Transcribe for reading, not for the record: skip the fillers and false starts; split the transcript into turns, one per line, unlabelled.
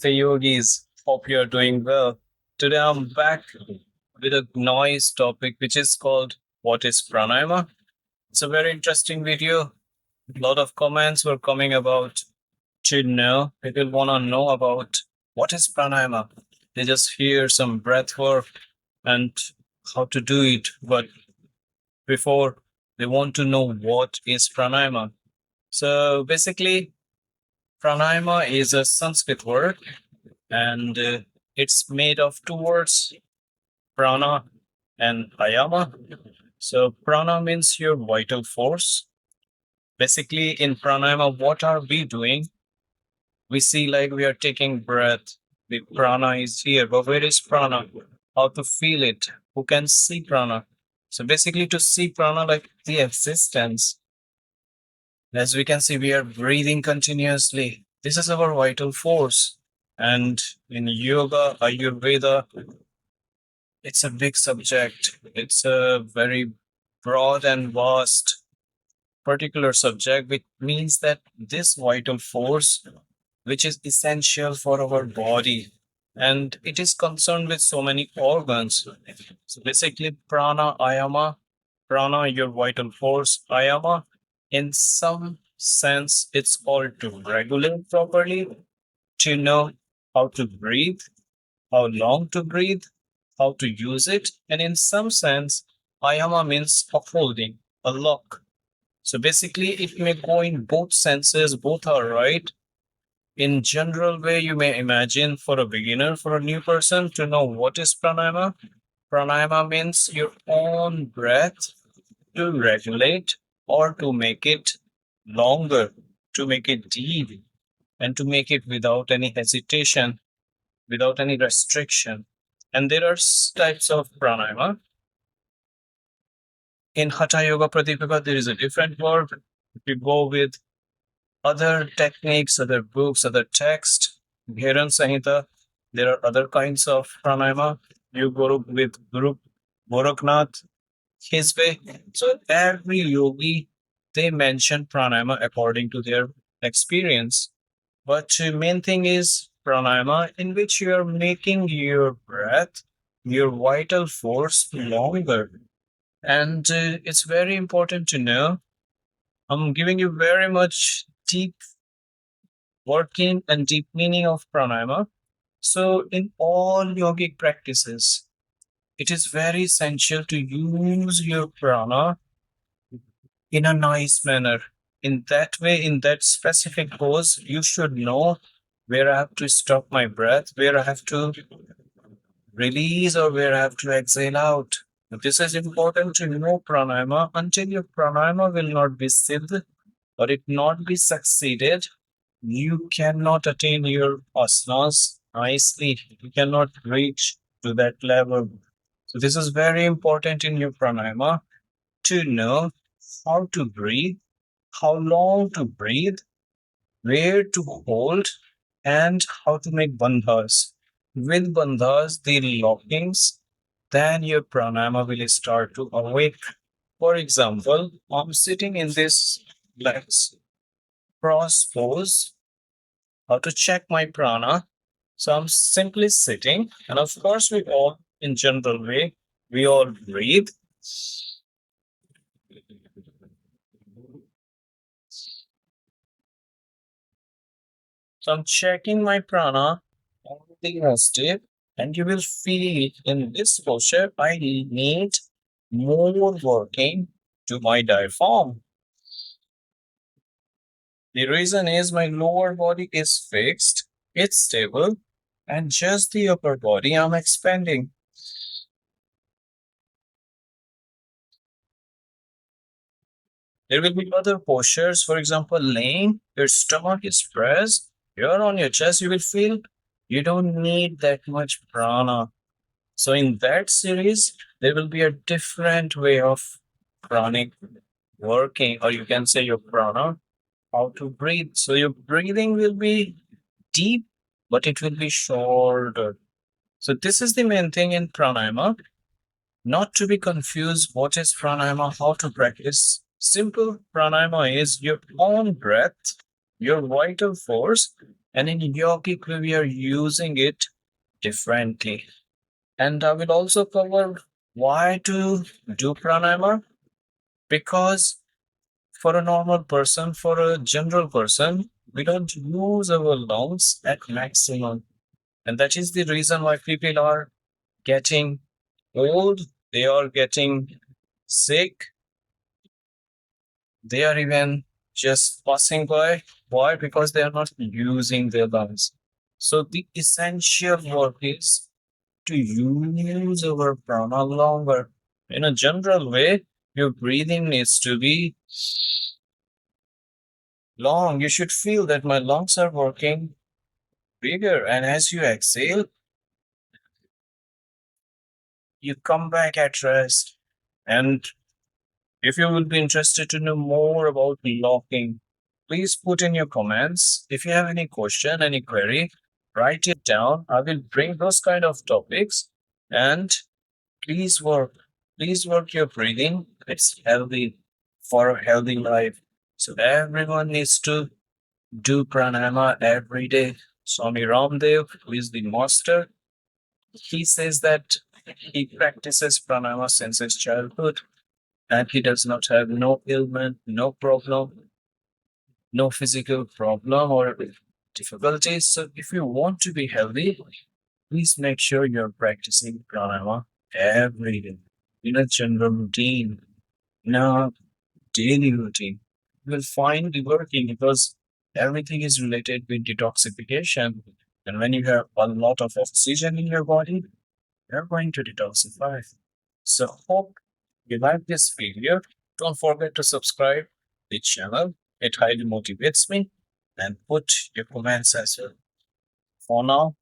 Namaste yogis. Hope you're doing well. Today I'm back with a nice topic which is called What is Pranayama? It's a very interesting video. A lot of comments were coming about to know. People want to know about what is pranayama. They just hear some breath work and how to do it, but before they want to know what is pranayama. So basically, pranayama is a Sanskrit word and it's made of two words, prana and ayama. So prana means your vital force. Basically, in pranayama, what are we doing? We see like we are taking breath. The prana is here, but where is prana? How to feel it? Who can see prana? So basically, to see prana like the existence, as we can see, we are breathing continuously. This is our vital force. And in yoga, Ayurveda, it's a big subject. It's a very broad and vast particular subject, which means that this vital force, which is essential for our body, and it is concerned with so many organs. So basically, prana, ayama, prana, your vital force, ayama, in some sense, it's all to regulate properly, to know how to breathe, how long to breathe, how to use it, and in some sense, ayama means upholding, a lock. So basically, it may go in both senses, both are right. In general way, you may imagine for a beginner, for a new person to know what is pranayama. Pranayama means your own breath to regulate or to make it longer, to make it deep, and to make it without any hesitation, without any restriction. And there are types of pranayama. In Hatha Yoga Pradipika, there is a different word. If you go with other techniques, other books, other text, Bhiran Samhita, there are other kinds of pranayama. You go with Guru Goraknath, his way. So every yogi, they mention pranayama according to their experience. But main thing is pranayama in which you are making your breath, your vital force longer. And it's very important to know. I'm giving you very much deep working and deep meaning of pranayama. So in all yogic practices, it is very essential to use your prana in a nice manner. In that way, in that specific pose, you should know where I have to stop my breath, where I have to release, or where I have to exhale out. This is important to know pranayama. Until your pranayama will not be siddh or it not be succeeded, you cannot attain your asanas nicely. You cannot reach to that level. So this is very important in your pranayama to know how to breathe, how long to breathe, where to hold, and how to make bandhas. With bandhas, the lockings, then your pranayama will start to awake. For example, I'm sitting in this legs cross pose. How to check my prana? So I'm simply sitting, and of course, we all, in general way, we all breathe. So I'm checking my prana on the restive, and you will feel in this posture, I need more working to my diaphragm. The reason is my lower body is fixed, it's stable, and just the upper body I'm expanding. There will be other postures, for example, laying, your stomach is pressed, you're on your chest, you will feel you don't need that much prana. So in that series, there will be a different way of pranic working, or you can say your prana, how to breathe. So your breathing will be deep, but it will be shorter. So this is the main thing in pranayama. Not to be confused, what is pranayama, how to practice. Simple pranayama is your own breath, your vital force, And in yogic, we are using it differently. And I will also cover why to do pranayama, because for a normal person, for a general person, we don't use our lungs at maximum. And that is the reason why people are getting old, they are getting sick, they are even just passing by. Why? Because they are not using their lungs. So the essential work is to use our prana longer. In a general way, your breathing needs to be long. You should feel that my lungs are working bigger. And as you exhale, you come back at rest. And if you will be interested to know more about locking, please put in your comments. If you have any question, any query, write it down. I will bring those kind of topics, and please work. Please work your breathing. It's healthy for a healthy life. So everyone needs to do pranayama every day. Swami Ramdev, who is the master, he says that he practices pranayama since his childhood, and he does not have no ailment, no problem, no physical problem or difficulties. So if you want to be healthy, please make sure you're practicing pranayama every day in a general routine, in a daily routine. You will find it working because everything is related with detoxification. And when you have a lot of oxygen in your body, you're going to detoxify. So hope you like this video. Don't forget to subscribe the channel. It highly motivates me. And put your comments as well. For now,